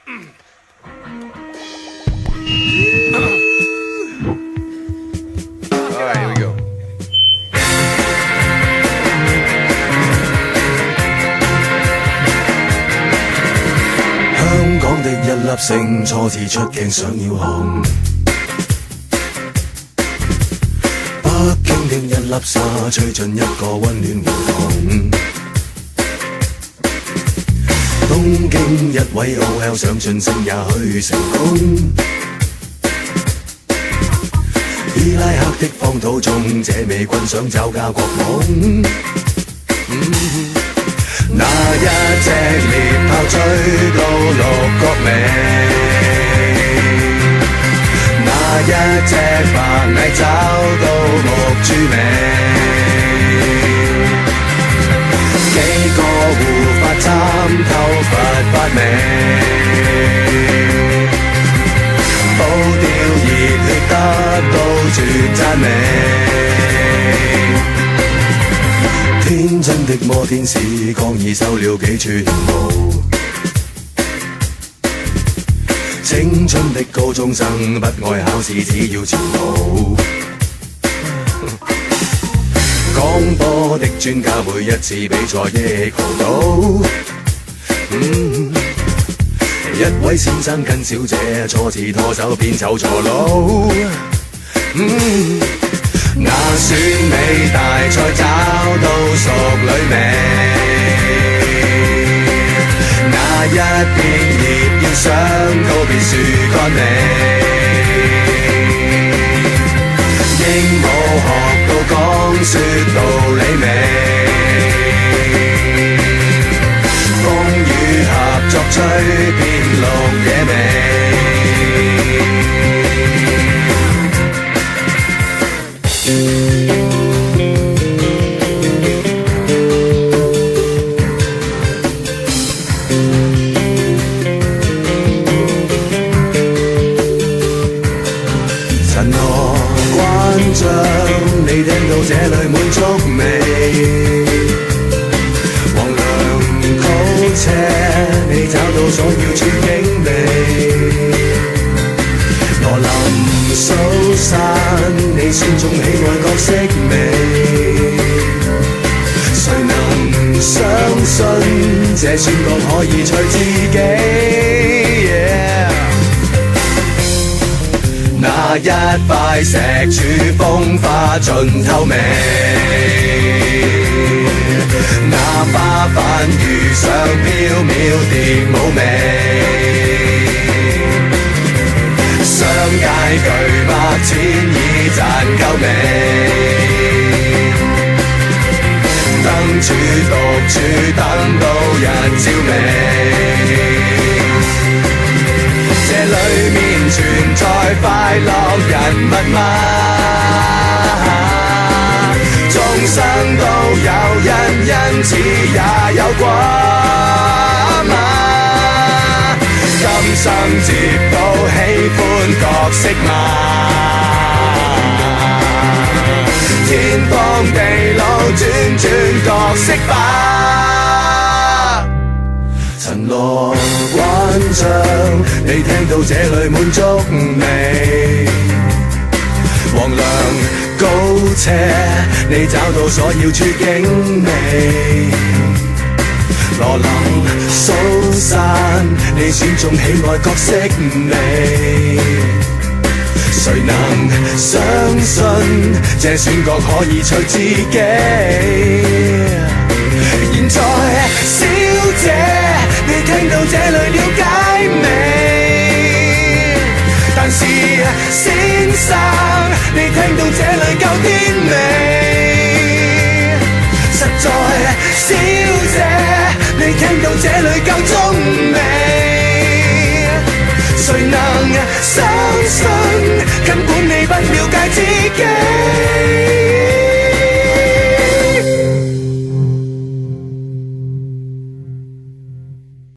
Alright, here we go. 香港的一粒星，初次出鏡想要紅。北京的一粒沙，吹進一個溫暖胡同。東京一位 OL 想晉升也許成功。伊拉克的荒土中，這美軍想找家國夢。那一隻獵豹追到六角尾，那一隻白蟻找到木珠尾，幾個護法參透佛法味，保釣熱血得到絕讚美。天真的摩天使，剛已收了幾寸毛。青春的高中生，不愛考試，只要前途。廣播的專家，每一次比賽亦豪賭。一位先生跟小姐初次拖手便走錯路。那選美大賽找到淑女味，那一片葉要想告別樹幹尾，鸚鵡學到講說道理味，風雨合作吹遍綠野味。陳羅關將，你聽到這裡滿足味？黃粱曲斜，你找到所要處境味？羅林蘇珊，你選中喜愛角色味？誰能相信這選角可以隨自己？Yeah. 那一塊石柱風花盡透眉，那花瓣遇上飄渺蝶舞味，商界巨擘錢已賺夠味，燈柱獨處等到日照尾。這裡面存在快樂人物嗎？眾生都有因，因此也有果嗎？今生接到喜歡角色嗎？天荒地老轉轉角色吧。陳羅關將，你聽到這裡滿足味？黃粱高斜，你找到所要處境味？羅林蘇珊，你選中喜愛角色味？誰能相信這選角可以隨自己？現在小姐，你聽到這裡了解未？但是先生，你聽到這裡夠甜味？實在小姐，你聽到這裡夠中味？誰能相信根本你不了解自己？